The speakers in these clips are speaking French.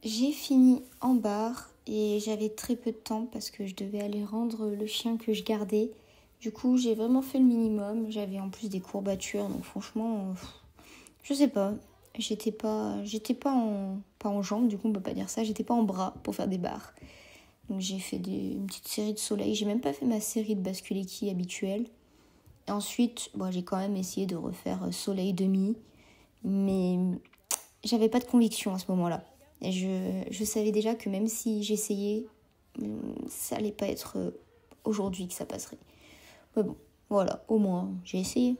J'ai fini en barre et j'avais très peu de temps parce que je devais aller rendre le chien que je gardais. Du coup, j'ai vraiment fait le minimum. J'avais en plus des courbatures, donc franchement, je sais pas. Pas en jambes, du coup on peut pas dire ça. J'étais pas en bras pour faire des barres. Donc j'ai fait une petite série de soleil. J'ai même pas fait ma série de basculeki habituelle. Et ensuite, bon, j'ai quand même essayé de refaire soleil demi, mais j'avais pas de conviction à ce moment-là. Et je savais déjà que même si j'essayais, ça allait pas être aujourd'hui que ça passerait. Mais bon, voilà, au moins j'ai essayé.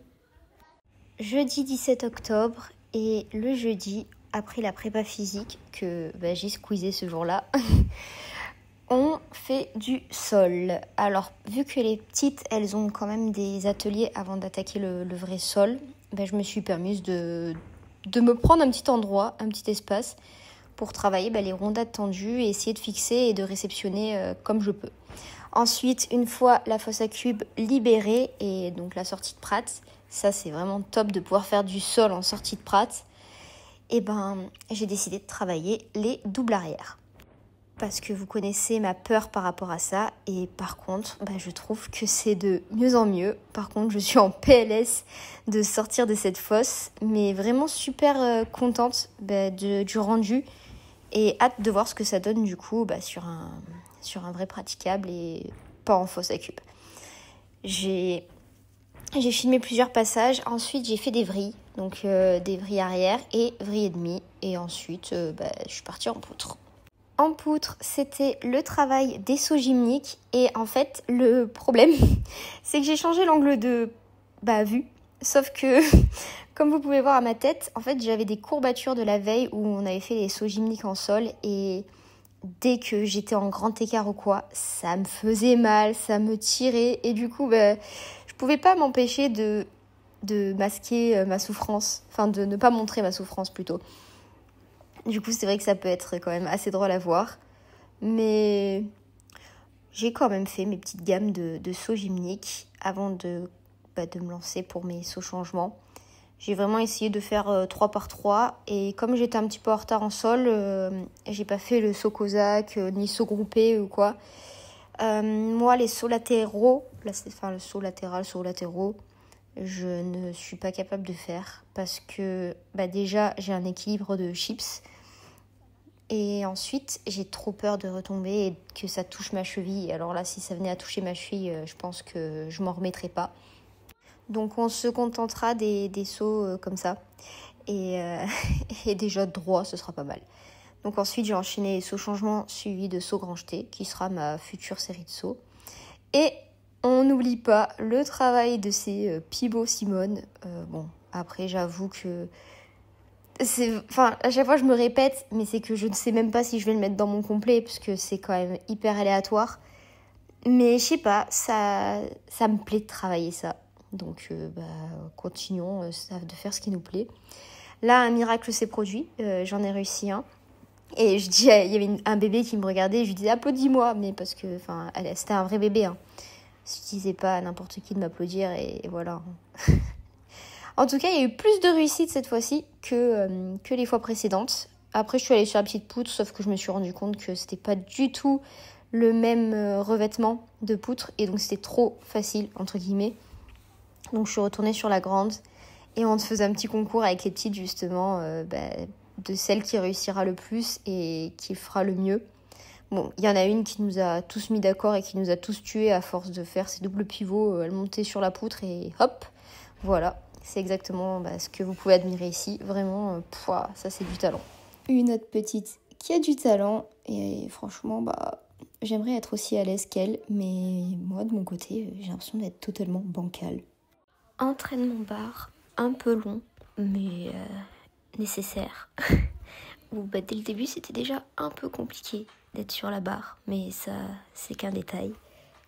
Jeudi 17 octobre et le jeudi, après la prépa physique que j'ai squeezé ce jour-là, on fait du sol. Alors, vu que les petites, elles ont quand même des ateliers avant d'attaquer le vrai sol, je me suis permise de me prendre un petit endroit, un petit espace pour travailler les rondades tendues et essayer de fixer et de réceptionner comme je peux. Ensuite, une fois la fosse à cubes libérée et donc la sortie de Pratt, ça c'est vraiment top de pouvoir faire du sol en sortie de Pratt, et j'ai décidé de travailler les doubles arrières. Parce que vous connaissez ma peur par rapport à ça, et par contre, je trouve que c'est de mieux en mieux. Par contre, je suis en PLS de sortir de cette fosse, mais vraiment super contente du rendu, et hâte de voir ce que ça donne du coup sur un vrai praticable et pas en fosse à cubes. J'ai filmé plusieurs passages, ensuite j'ai fait des vrilles, donc des vrilles arrière et vrilles et demi, et ensuite je suis partie en poutre. En poutre, c'était le travail des sauts gymniques, et en fait le problème c'est que j'ai changé l'angle de vue, sauf que comme vous pouvez voir à ma tête, en fait j'avais des courbatures de la veille où on avait fait les sauts gymniques en sol, et dès que j'étais en grand écart ou quoi, ça me faisait mal, ça me tirait, et du coup je pouvais pas m'empêcher de masquer ma souffrance, enfin de ne pas montrer ma souffrance plutôt. Du coup, c'est vrai que ça peut être quand même assez drôle à voir. Mais j'ai quand même fait mes petites gammes de sauts gymniques avant de me lancer pour mes sauts changements. J'ai vraiment essayé de faire 3 par 3. Et comme j'étais un petit peu en retard en sol, j'ai pas fait le saut cosaque, ni saut groupé ou quoi. Moi, les sauts latéraux, le saut latéral, sauts latéraux, je ne suis pas capable de faire. Parce que déjà, j'ai un équilibre de chips. Et ensuite, j'ai trop peur de retomber et que ça touche ma cheville. Alors là, si ça venait à toucher ma cheville, je pense que je m'en remettrai pas. Donc on se contentera des sauts comme ça. Et, et déjà droit, ce sera pas mal. Donc ensuite, j'ai enchaîné saut changement suivi de saut grand jeté, qui sera ma future série de sauts. Et on n'oublie pas le travail de ces Pibo Simone. Après, j'avoue que... à chaque fois je me répète, mais c'est que je ne sais même pas si je vais le mettre dans mon complet, parce que c'est quand même hyper aléatoire. Mais je sais pas, ça me plaît de travailler ça. Donc continuons de faire ce qui nous plaît. Là, un miracle s'est produit, j'en ai réussi un. Et je dis, il y avait un bébé qui me regardait, je lui disais applaudis-moi, mais parce que c'était un vrai bébé. Je disais pas à n'importe qui de m'applaudir, et voilà. En tout cas, il y a eu plus de réussite cette fois-ci que les fois précédentes. Après, je suis allée sur la petite poutre, sauf que je me suis rendu compte que c'était pas du tout le même revêtement de poutre, et donc c'était trop facile, entre guillemets. Donc je suis retournée sur la grande, et on faisait un petit concours avec les petites, justement, de celle qui réussira le plus et qui fera le mieux. Bon, il y en a une qui nous a tous mis d'accord et qui nous a tous tués à force de faire ses doubles pivots. Elle montait sur la poutre et hop, voilà. C'est exactement ce que vous pouvez admirer ici. Vraiment, ça c'est du talent. Une autre petite qui a du talent, et franchement, j'aimerais être aussi à l'aise qu'elle, mais moi de mon côté, j'ai l'impression d'être totalement bancale. Entraînement barre, un peu long, mais nécessaire. Où dès le début, c'était déjà un peu compliqué d'être sur la barre, mais ça, c'est qu'un détail.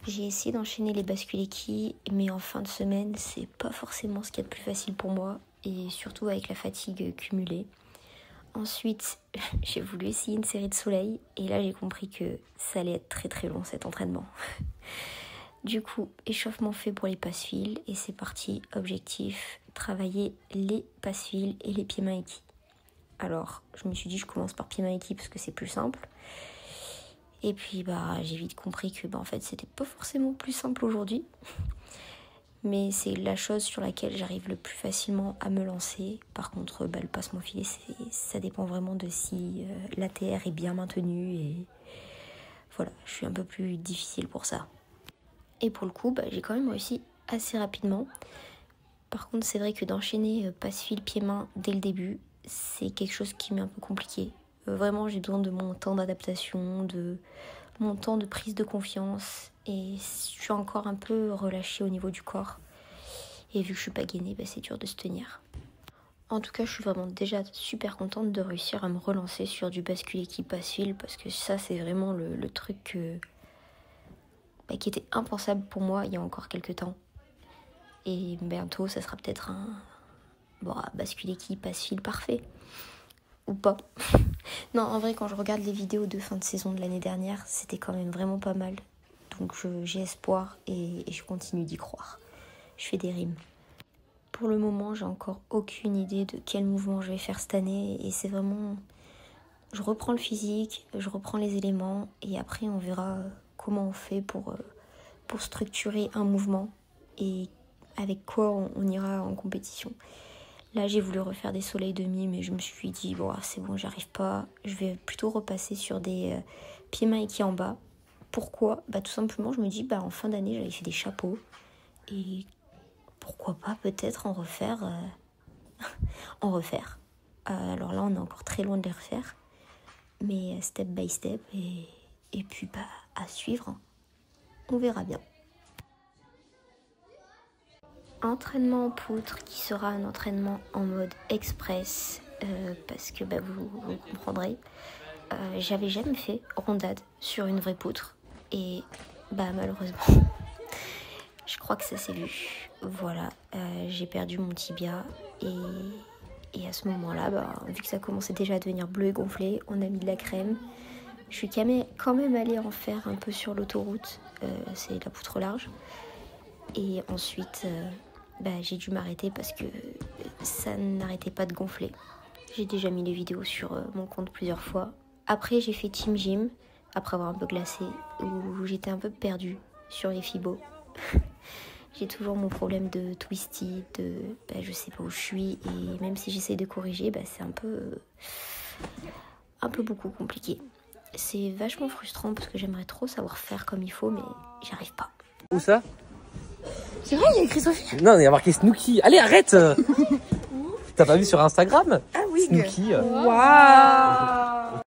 J'ai essayé d'enchaîner les basculeki, mais en fin de semaine, c'est pas forcément ce qu'il y a de plus facile pour moi, et surtout avec la fatigue cumulée. Ensuite, j'ai voulu essayer une série de soleil, et là j'ai compris que ça allait être très très long cet entraînement. Du coup, échauffement fait pour les passe-fils, et c'est parti, objectif, travailler les passe-fils et les pieds-mains équis. Alors je me suis dit je commence par pieds mains équipes parce que c'est plus simple. Et puis j'ai vite compris que en fait c'était pas forcément plus simple aujourd'hui. Mais c'est la chose sur laquelle j'arrive le plus facilement à me lancer. Par contre, le passement filet, ça dépend vraiment de si l'ATR est bien maintenu. Et voilà, je suis un peu plus difficile pour ça. Et pour le coup, j'ai quand même réussi assez rapidement. Par contre, c'est vrai que d'enchaîner passe-fil, pied-main dès le début, c'est quelque chose qui m'est un peu compliqué. Vraiment, j'ai besoin de mon temps d'adaptation, de mon temps de prise de confiance. Et je suis encore un peu relâchée au niveau du corps. Et vu que je suis pas gainée, c'est dur de se tenir. En tout cas, je suis vraiment déjà super contente de réussir à me relancer sur du bascule équipe passe-fil. Parce que ça, c'est vraiment le truc qui était impensable pour moi il y a encore quelques temps. Et bientôt, ça sera peut-être un bascule équipe passe-fil parfait. Ou pas. Non, en vrai, quand je regarde les vidéos de fin de saison de l'année dernière, c'était quand même vraiment pas mal. Donc j'ai espoir et je continue d'y croire. Je fais des rimes. Pour le moment, j'ai encore aucune idée de quel mouvement je vais faire cette année. Et c'est vraiment... Je reprends le physique, je reprends les éléments. Et après, on verra comment on fait pour structurer un mouvement. Et avec quoi on ira en compétition. Là, j'ai voulu refaire des soleils demi, mais je me suis dit, c'est bon, j'y arrive pas. Je vais plutôt repasser sur des pieds-mains équipés en bas. Pourquoi ? Tout simplement, je me dis, en fin d'année, j'avais fait des chapeaux. Et pourquoi pas peut-être en refaire. Alors là, on est encore très loin de les refaire. Mais step by step. Et puis, à suivre. On verra bien. Entraînement en poutre qui sera un entraînement en mode express parce que vous comprendrez. J'avais jamais fait rondade sur une vraie poutre et malheureusement je crois que ça s'est vu. Voilà, j'ai perdu mon tibia et à ce moment-là, vu que ça commençait déjà à devenir bleu et gonflé, on a mis de la crème. Je suis quand même allée en faire un peu sur l'autoroute, c'est la poutre large. Et ensuite, j'ai dû m'arrêter parce que ça n'arrêtait pas de gonfler. J'ai déjà mis les vidéos sur mon compte plusieurs fois. Après, j'ai fait Team Gym, après avoir un peu glacé, où j'étais un peu perdue sur les fibos. J'ai toujours mon problème de twisty, je sais pas où je suis. Et même si j'essaie de corriger, c'est un peu beaucoup compliqué. C'est vachement frustrant parce que j'aimerais trop savoir faire comme il faut, mais j'y arrive pas. Où ça? C'est vrai, il y a écrit Sophie. Non, il y a marqué Snooki. Allez, arrête. T'as pas vu sur Instagram? Ah oui. Snooki. Waouh.